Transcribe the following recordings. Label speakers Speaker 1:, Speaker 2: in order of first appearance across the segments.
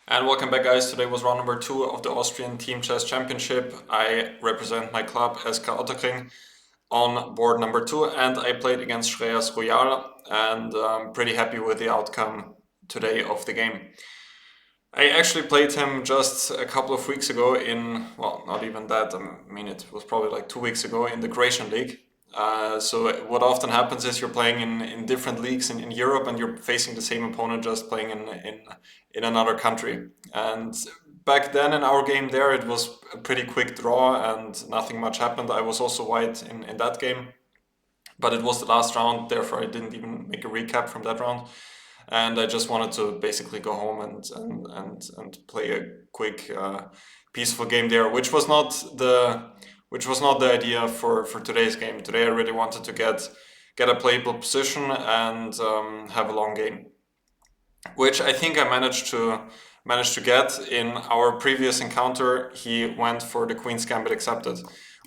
Speaker 1: And welcome back, guys. Today was round number 2 of the Austrian Team Chess Championship. I represent my club SK Otterkring on board number 2, and I played against Shreyas Royal, and I'm pretty happy with the outcome today of the game. I actually played him just a couple of weeks ago in, well, not even that, I mean it was probably like 2 weeks ago in the Croatian League. So what often happens is you're playing in different leagues in Europe, and you're facing the same opponent just playing in another country. And back then in our game there, it was a pretty quick draw and nothing much happened. I was also white in that game, but it was the last round, therefore I didn't even make a recap from that round. And I just wanted to basically go home and play a quick, peaceful game there, which was not the idea for today's game. Today I really wanted to get a playable position and have a long game, which I think I managed to get. In our previous encounter, he went for the Queen's Gambit accepted,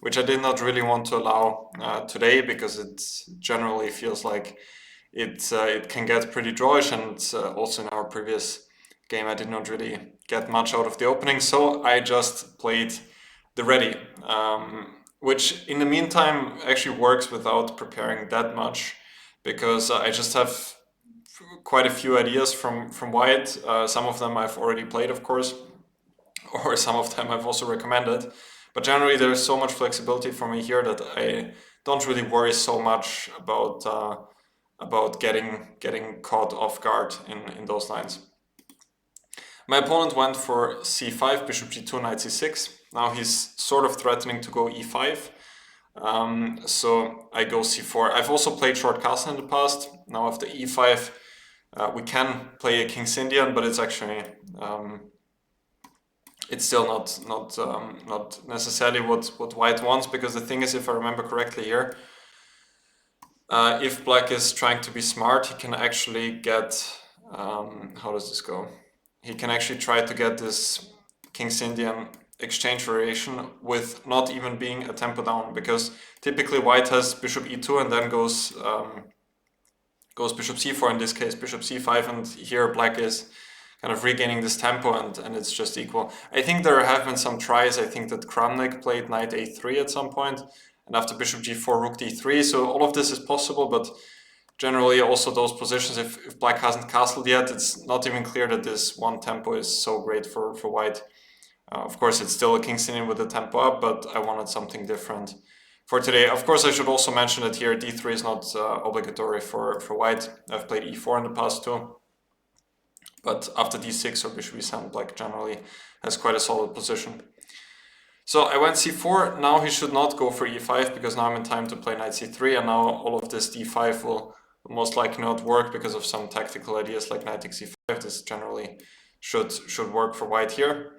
Speaker 1: which I did not really want to allow today, because it generally feels like it can get pretty drawish, and also in our previous game I did not really get much out of the opening, so I just played the ready, which in the meantime actually works without preparing that much, because I just have quite a few ideas from white. Some of them I've already played, of course, or some of them I've also recommended, but generally there's so much flexibility for me here that I don't really worry so much about getting caught off guard in those lines. My opponent went for c5, bishop g2, knight c6. Now he's sort of threatening to go e5. So I go c4. I've also played short castle in the past. Now after e5, we can play a King's Indian, but it's actually it's still not necessarily what white wants, because the thing is, if I remember correctly here, if black is trying to be smart, he can actually get, how does this go? He can actually try to get this King's Indian exchange variation with not even being a tempo down, because typically white has bishop e2 and then goes bishop c4, in this case bishop c5, and here black is kind of regaining this tempo, and it's just equal. I think there have been some tries. I think that Kramnik played knight a3 at some point, and after bishop g4, rook d3, so all of this is possible, but generally also those positions, if black hasn't castled yet, it's not even clear that this one tempo is so great for white. Of course, it's still a King's Indian with the tempo up, but I wanted something different for today. Of course, I should also mention that here d3 is not obligatory for white. I've played e4 in the past too, but after d6 or bishop e7, black generally has quite a solid position. So I went c4, now he should not go for e5, because now I'm in time to play knight c3, and now all of this d5 will most likely not work because of some tactical ideas like knight takes e5. This generally should work for white here.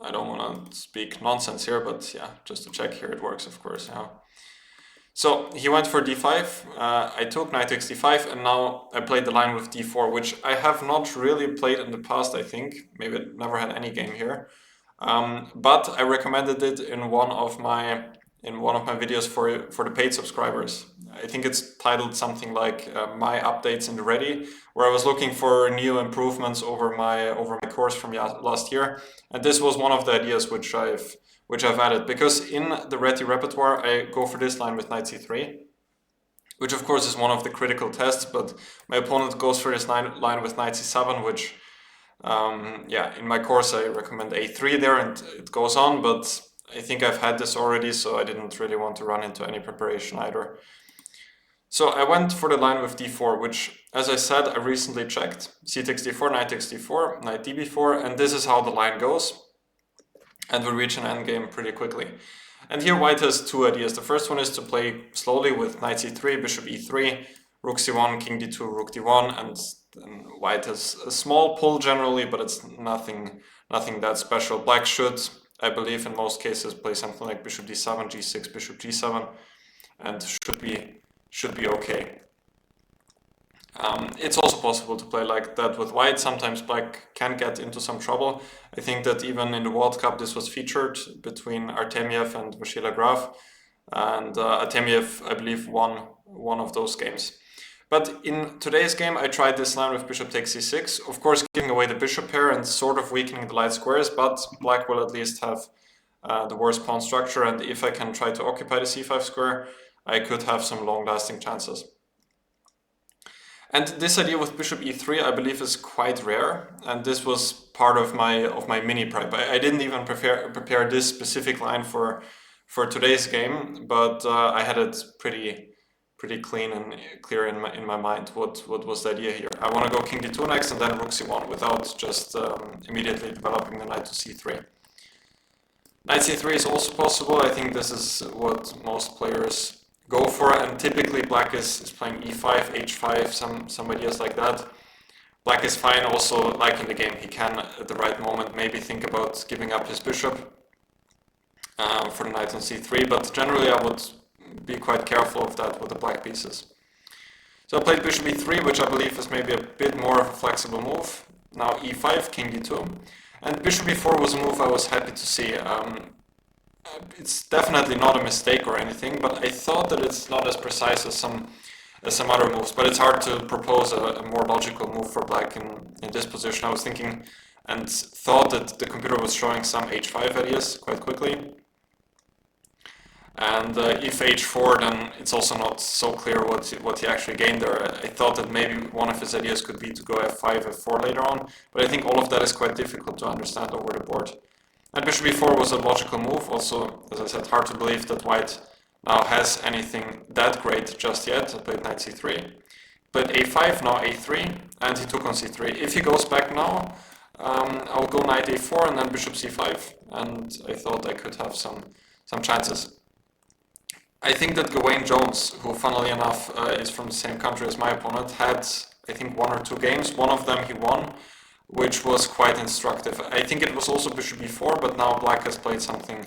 Speaker 1: I don't want to speak nonsense here, but yeah, just to check here, it works, of course. Yeah. So he went for d5, I took knight takes d5, and now I played the line with d4, which I have not really played in the past, I think. Maybe I never had any game here. But I recommended it in one of my videos for the paid subscribers. I think it's titled something like my updates in the ready, where I was looking for new improvements over my course from last year, and this was one of the ideas which I've added, because in the ready repertoire I go for this line with knight c3, which of course is one of the critical tests, but my opponent goes for this line with knight c7, which yeah, in my course I recommend a3 there, and it goes on, but I think I've had this already, so I didn't really want to run into any preparation either. So I went for the line with d4, which, as I said, I recently checked. C takes d4, knight takes d4, knight db4, and this is how the line goes. And we reach an endgame pretty quickly. And here white has two ideas. The first one is to play slowly with knight c3, bishop e3, rook c1, king d2, rook d1, and white has a small pull generally, but it's nothing that special. Black should, I believe in most cases, play something like bishop d7, g6, bishop g7, and should be okay. It's also possible to play like that with white. Sometimes black can get into some trouble. I think that even in the World Cup this was featured between Artemiev and Vashila Graf, and Artemiev, I believe, won one of those games. But in today's game, I tried this line with bishop takes c6, of course giving away the bishop pair and sort of weakening the light squares, but black will at least have the worst pawn structure, and if I can try to occupy the c5 square, I could have some long-lasting chances. And this idea with bishop e3, I believe, is quite rare, and this was part of my mini prep. I didn't even prepare this specific line for today's game, but I had it pretty clean and clear in my mind. What was the idea here? I want to go king d2 next and then rook c1 without just immediately developing the knight to c3. Knight c3 is also possible. I think this is what most players go for, and typically black is playing e5, h5, some ideas like that. Black is fine also, like in the game, he can at the right moment maybe think about giving up his bishop for the knight on c3, but generally I would be quite careful of that with the black pieces. So I played bishop e3, which I believe is maybe a bit more of a flexible move. Now e5, king d2, and bishop e4 was a move I was happy to see. It's definitely not a mistake or anything, but I thought that it's not as precise as some other moves, but it's hard to propose a more logical move for black in this position. I was thinking and thought that the computer was showing some h5 ideas quite quickly. And if h4, then it's also not so clear what he actually gained there. I thought that maybe one of his ideas could be to go f5, f4 later on, but I think all of that is quite difficult to understand over the board. And bishop e4 was a logical move, also, as I said, hard to believe that white now has anything that great just yet. I played knight c3, played a5, now a3, and he took on c3. If he goes back now, I'll go knight a4 and then bishop c5, and I thought I could have some chances. I think that Gawain Jones, who funnily enough is from the same country as my opponent, had, I think, 1 or 2 games. One of them he won, which was quite instructive. I think it was also bishop e4, but now black has played something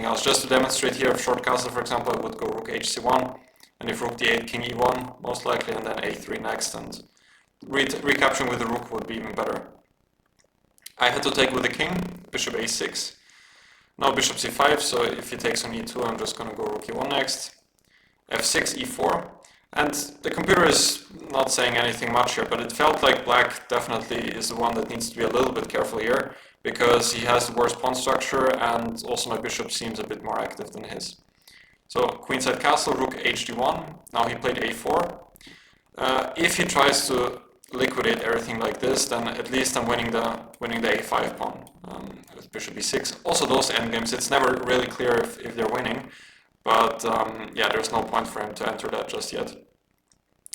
Speaker 1: else. Just to demonstrate here, if short castle, for example, I would go rook hc1, and if rook d8, king e1, most likely, and then a3 next, and recapturing with the rook would be even better. I had to take with the king, bishop a6. Now bishop c5, so if he takes on e2, I'm just going to go rook e1 next. f6, e4. And the computer is not saying anything much here, but it felt like black definitely is the one that needs to be a little bit careful here, because he has the worst pawn structure, and also my bishop seems a bit more active than his. So queenside castle, rook hd1. Now he played a4. If he tries to liquidate everything like this, then at least I'm winning the a5 pawn with bishop e6. Also those endgames, it's never really clear if they're winning, but yeah, there's no point for him to enter that just yet.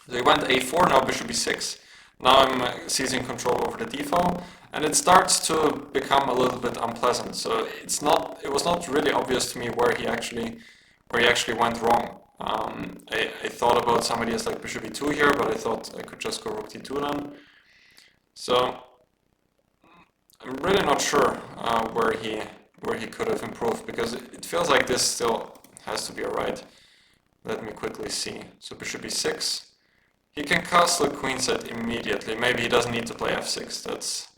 Speaker 1: So he went a4, now bishop e6. Now I'm seizing control over the d-file, and it starts to become a little bit unpleasant. So it was not really obvious to me where he actually went wrong. I thought about some ideas like bishop e2 here, but I thought I could just go rook d2 then. So I'm really not sure where he could have improved, because it feels like this still has to be alright. Let me quickly see. So bishop e6. He can castle queenside immediately. Maybe he doesn't need to play f6.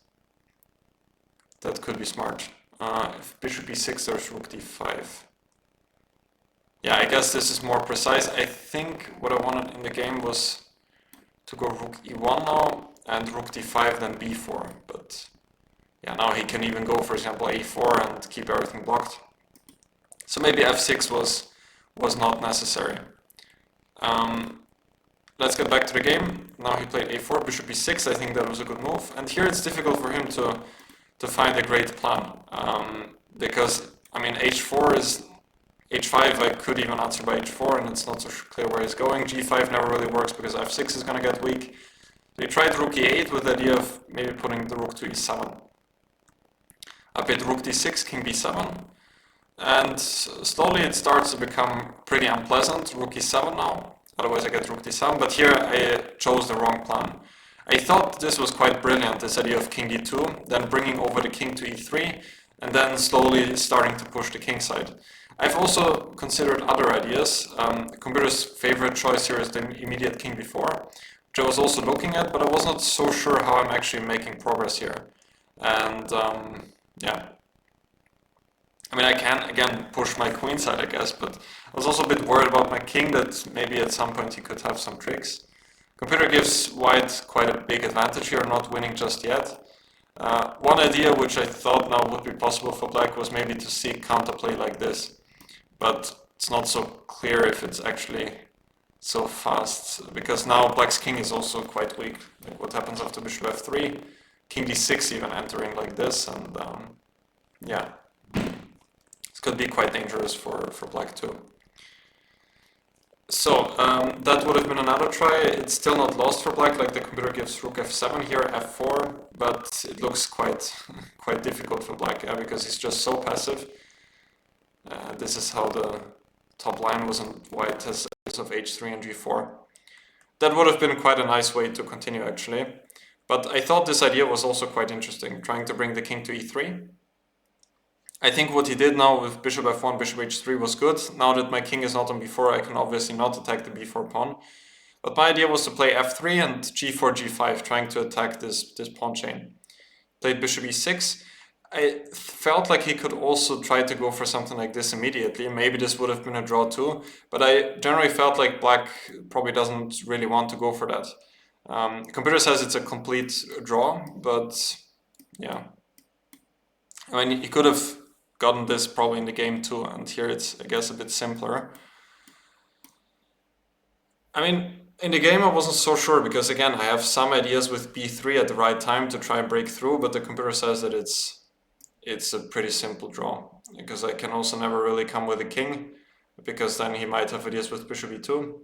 Speaker 1: That could be smart. If bishop e6, there's rook d5. Yeah, I guess this is more precise. I think what I wanted in the game was to go rook e1 now and rook d5 then b4. But yeah, now he can even go, for example, a4 and keep everything blocked. So maybe f6 was not necessary. Let's get back to the game. Now he played a4, bishop e6. I think that was a good move. And here it's difficult for him to find a great plan. Because, I mean, h4 is... h5 I could even answer by h4, and it's not so clear where he's going. g5 never really works because f6 is going to get weak. So he tried rook e8 with the idea of maybe putting the rook to e7. I played rook d6, king b7. And slowly it starts to become pretty unpleasant. Rook e7 now. Otherwise I get rook d7, but here I chose the wrong plan. I thought this was quite brilliant, this idea of king d2, then bringing over the king to e3, and then slowly starting to push the king side. I've also considered other ideas. The computer's favorite choice here is the immediate king b4, which I was also looking at, but I was not so sure how I'm actually making progress here. And yeah. I mean, I can, again, push my queen side, I guess, but I was also a bit worried about my king, that maybe at some point he could have some tricks. Computer gives white quite a big advantage here, not winning just yet. One idea which I thought now would be possible for black was maybe to see counterplay like this, but it's not so clear if it's actually so fast, because now black's king is also quite weak. Like what happens after bishop f3, king d6 even entering like this, and yeah, this could be quite dangerous for black too. So that would have been another try. It's still not lost for black, like the computer gives rook f7 here, f4, but it looks quite quite difficult for black, yeah, because he's just so passive. This is how the top line was, and white has ace of h3 and g4. That would have been quite a nice way to continue actually, but I thought this idea was also quite interesting, trying to bring the king to e3. I think what he did now with bishop f1, bishop h3 was good. Now that my king is not on b4, I can obviously not attack the b4 pawn. But my idea was to play f3 and g4, g5, trying to attack this pawn chain. Played bishop e6. I felt like he could also try to go for something like this immediately. Maybe this would have been a draw too, but I generally felt like black probably doesn't really want to go for that. Computer says it's a complete draw, but yeah. I mean, he could have gotten this probably in the game too, and here it's, I guess, a bit simpler. I mean, in the game I wasn't so sure, because again, I have some ideas with b3 at the right time to try and break through, but the computer says that it's a pretty simple draw, because I can also never really come with a king, because then he might have ideas with bishop e2.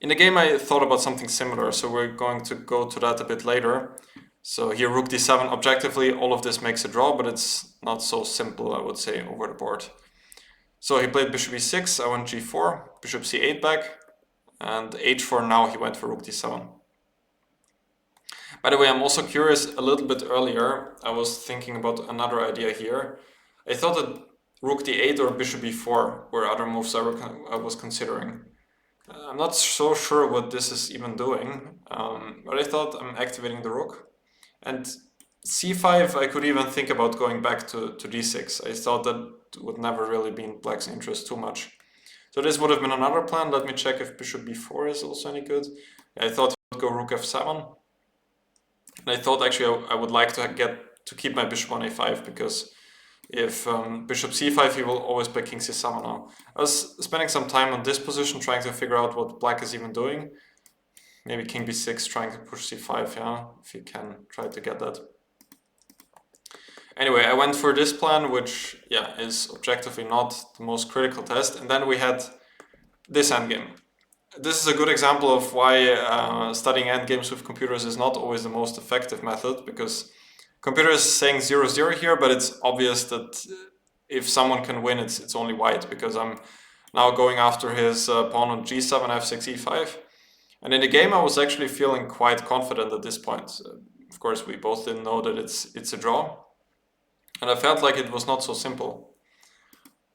Speaker 1: In the game I thought about something similar, so we're going to go to that a bit later. So here rook d7, objectively all of this makes a draw, but it's not so simple, I would say, over the board. So he played bishop e6, I went g4, bishop c8 back, and h4, now he went for rook d7. By the way, I'm also curious, a little bit earlier I was thinking about another idea here. I thought that rook d8 or bishop e4 were other moves I was considering. I'm not so sure what this is even doing, but I thought I'm activating the rook. And c5, I could even think about going back to d6. I thought that would never really be in black's interest too much. So this would have been another plan. Let me check if bishop b4 is also any good. I thought he would go rook f7. And I thought actually I would like to keep my bishop on a5, because if bishop c5, he will always play king c7 now. I was spending some time on this position trying to figure out what black is even doing. Maybe king b6 trying to push c5, yeah, if you can try to get that. Anyway, I went for this plan, which, yeah, is objectively not the most critical test. And then we had this endgame. This is a good example of why studying endgames with computers is not always the most effective method, because computer is saying 0-0 here, but it's obvious that if someone can win, it's only white, because I'm now going after his pawn on g7, f6, e5. And in the game, I was actually feeling quite confident at this point. Of course, we both didn't know that it's a draw. And I felt like it was not so simple.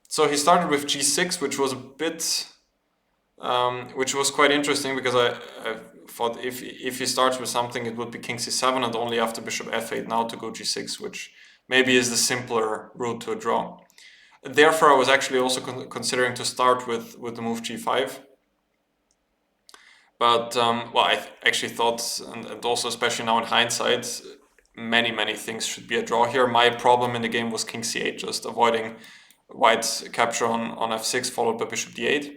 Speaker 1: So he started with g6, which was a bit... which was quite interesting, because I thought if he starts with something, it would be king c7 and only after bishop f8 now to go g6, which maybe is the simpler route to a draw. Therefore, I was actually also considering to start with the move g5. But, well, I actually thought, and also especially now in hindsight, many things should be a draw here. My problem in the game was king c8, just avoiding white's capture on f6 followed by bishop d8.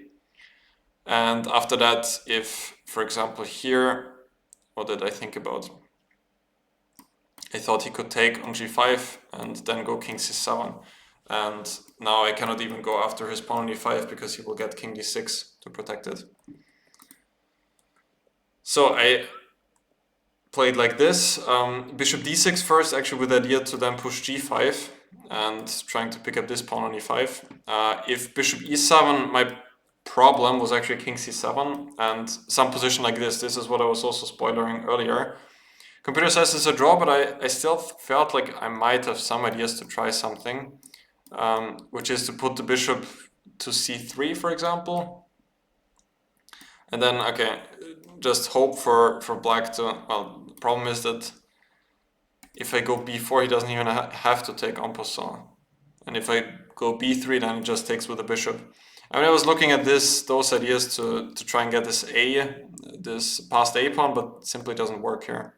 Speaker 1: And after that, if, for example, here, what did I think about? I thought he could take on g5 and then go king c7. And now I cannot even go after his pawn on e5, because he will get king d6 to protect it. So I played like this, bishop d6 first, actually with the idea to then push g5 and trying to pick up this pawn on e5. If bishop e7, my problem was actually king c7 and some position like this. This is what I was also spoilering earlier. Computer says it's a draw, but I still felt like I might have some ideas to try something, which is to put the bishop to c3, for example. And then, okay, just hope for black to... Well, the problem is that if I go b4, he doesn't even have to take en passant. And if I go b3, then he just takes with the bishop. I mean, I was looking at those ideas to try and get this past A pawn, but simply doesn't work here.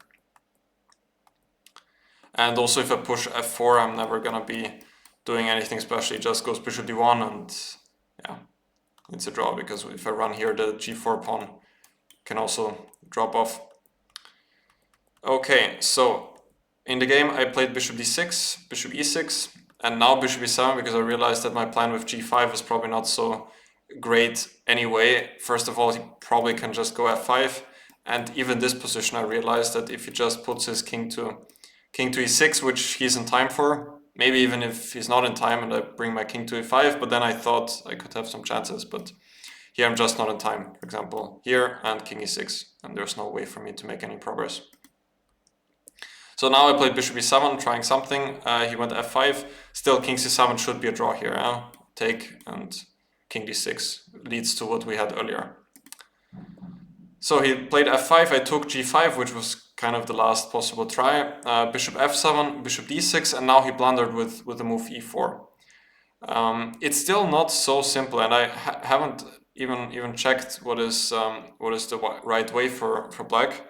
Speaker 1: And also if I push f4, I'm never gonna be doing anything special. It just goes bishop d1 and yeah, it's a draw, because if I run here, the g4 pawn can also drop off. Okay, so in the game I played bishop d6, bishop e6, and now bishop e7, because I realized that my plan with g5 is probably not so great anyway. First of all, he probably can just go f5, and even this position I realized that if he just puts his king to e6, which he's in time for, maybe even if he's not in time and I bring my king to e5, but then I thought I could have some chances, but here I'm just not in time. For example, here and king e6, and there's no way for me to make any progress. So now I played bishop e7, trying something. He went f5. Still, king c7 should be a draw here. Take, and king d6 leads to what we had earlier. So he played f5. I took g5, which was kind of the last possible try. Bishop f7, bishop d6, and now he blundered with the move e4. It's still not so simple, and I haven't even checked what is the right way for black.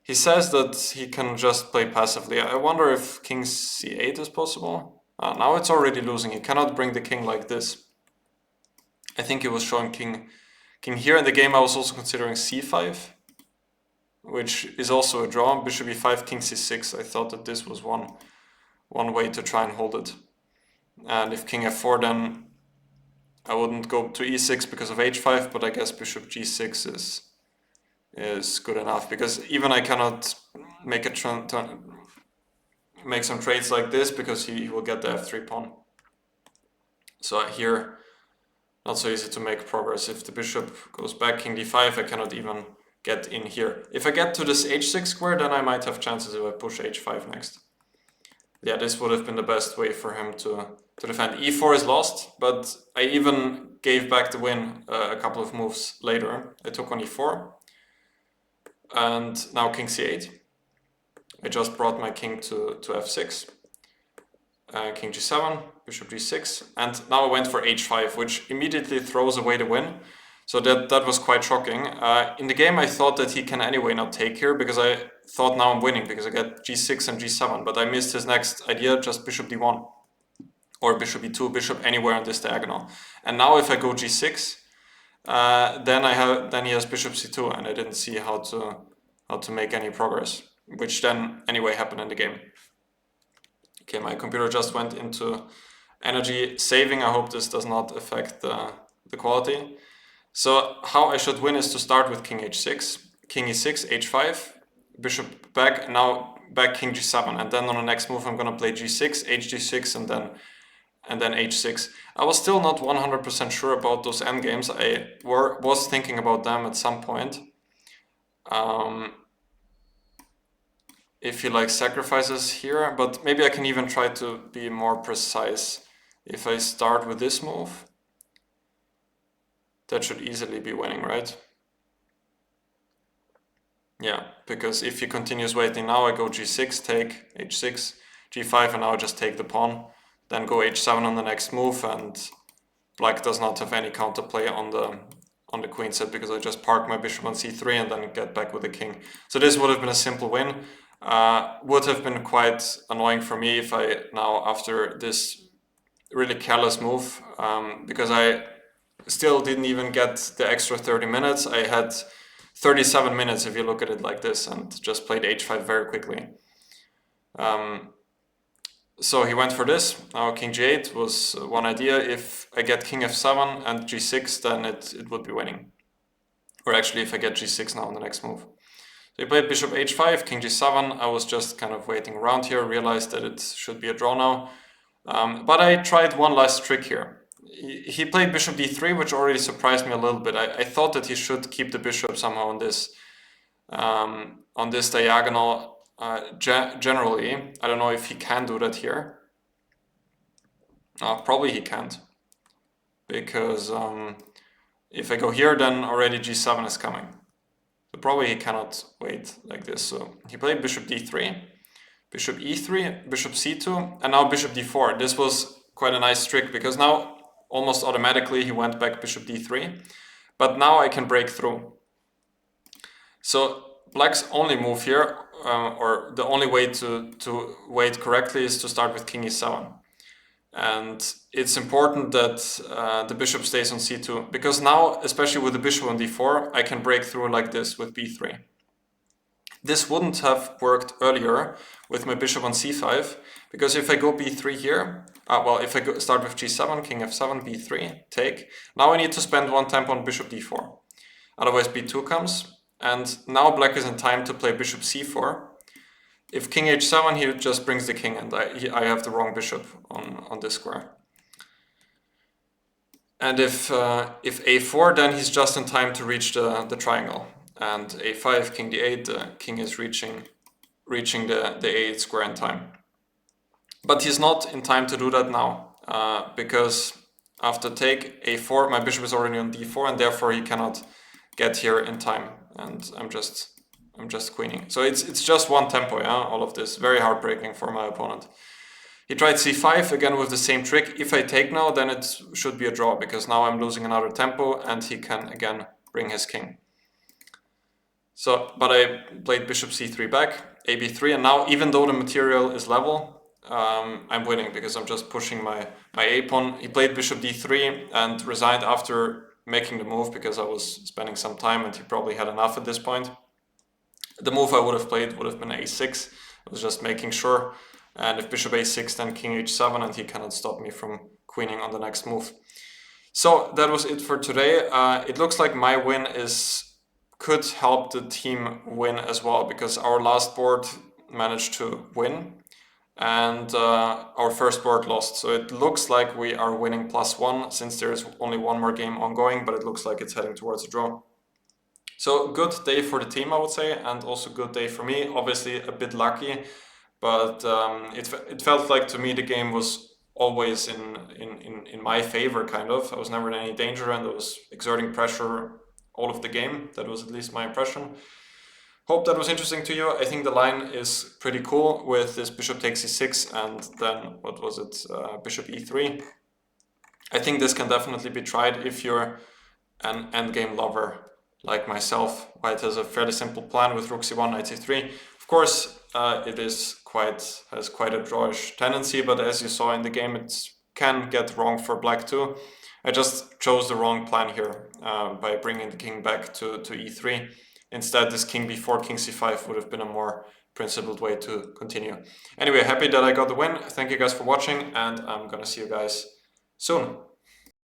Speaker 1: He says that he can just play passively. I wonder if king c8 is possible. Now it's already losing. He cannot bring the king like this. I think he was showing king here. In the game I was also considering c5, which is also a draw. Bishop e5, king c6. I thought that this was one way to try and hold it. And if king f4, then I wouldn't go to e6 because of h5, but I guess bishop g6 is good enough, because even I cannot make make some trades like this, because he will get the f3 pawn. So here, not so easy to make progress. If the bishop goes back, king d5, I cannot even get in here. If I get to this h6 square, then I might have chances if I push h5 next. Yeah, this would have been the best way for him to defend. e4 is lost, but I even gave back the win a couple of moves later. I took on e4. And now king c8. I just brought my king to f6. King g7, bishop g6, and now I went for h5, which immediately throws away the win. So that was quite shocking. In the game I thought that he can anyway not take here, because I thought now I'm winning, because I get g6 and g7, but I missed his next idea, just bishop d1. Or bishop e2, bishop anywhere on this diagonal. And now if I go g6, then he has bishop c2, and I didn't see how to make any progress, which then anyway happened in the game. Okay, my computer just went into energy saving. I hope this does not affect the quality. So how I should win is to start with king h6, king e6, h5, bishop back, now back king g7, and then on the next move I'm gonna play g6, hg6, and then h6. I was still not 100% sure about those endgames. I was thinking about them at some point. If he like sacrifices here, but maybe I can even try to be more precise. If I start with this move, that should easily be winning, right? Yeah, because if he continues waiting now, I go g6, take h6, g5, and now I just take the pawn, then go h7 on the next move, and black does not have any counterplay on the queen set, because I just park my bishop on c3 and then get back with the king. So this would have been a simple win. Would have been quite annoying for me if I now, after this really careless move, because I still didn't even get the extra 30 minutes. I had 37 minutes if you look at it like this, and just played h5 very quickly. So he went for this. Now king g8 was one idea. If I get king f7 and g6, then it would be winning. Or actually, if I get g6 now on the next move. So he played bishop h5, king g7. I was just kind of waiting around here, realized that it should be a draw now. But I tried one last trick here. He played bishop d3, which already surprised me a little bit. I thought that he should keep the bishop somehow on this diagonal. Generally, I don't know if he can do that here. Probably he can't, because if I go here, then already g7 is coming. So probably he cannot wait like this. So he played bishop d3, bishop e3, bishop c2, and now bishop d4. This was quite a nice trick, because now almost automatically he went back bishop d3. But now I can break through. So black's only move here, or the only way to wait correctly, is to start with king e7. And it's important that the bishop stays on c2, because now, especially with the bishop on d4, I can break through like this with b3. This wouldn't have worked earlier with my bishop on c5, because if I go b3 here, if I start with g7, king f7, b3, take, now I need to spend one tempo on bishop d4. Otherwise b2 comes, and now black is in time to play bishop c4. If king h7, he just brings the king, and I have the wrong bishop on this square. And if a4, then he's just in time to reach the triangle. And a5, king d8, the king is reaching the a8 square in time. But he's not in time to do that now, because after take a4, my bishop is already on d4, and therefore he cannot get here in time. And I'm just queening. So it's just one tempo, yeah, all of this. Very heartbreaking for my opponent. He tried c5 again with the same trick. If I take now, then it should be a draw, because now I'm losing another tempo and he can again bring his king. So, but I played bishop c3 back, ab3, and now even though the material is level, I'm winning because I'm just pushing my a pawn. He played bishop d3 and resigned after making the move because I was spending some time and he probably had enough at this point. The move I would have played would have been a6. I was just making sure. And if bishop a6, then king h7, and he cannot stop me from queening on the next move. So that was it for today. It looks like my win could help the team win as well, because our last board managed to win and our first board lost. So it looks like we are winning +1 since there is only one more game ongoing, but it looks like it's heading towards a draw. So good day for the team, I would say, and also good day for me. Obviously a bit lucky, but it felt like to me the game was always in my favor, kind of. I was never in any danger and I was exerting pressure all of the game. That was at least my impression. Hope that was interesting to you. I think the line is pretty cool with this bishop takes e6 and then, what was it, bishop e3. I think this can definitely be tried if you're an endgame lover like myself. White has a fairly simple plan with rook c1, knight c3. Of course, it has quite a drawish tendency, but as you saw in the game, it can get wrong for black too. I just chose the wrong plan here by bringing the king back to e3. Instead, this king b4, king c5 would have been a more principled way to continue. Anyway, happy that I got the win. Thank you guys for watching, and I'm gonna see you guys soon.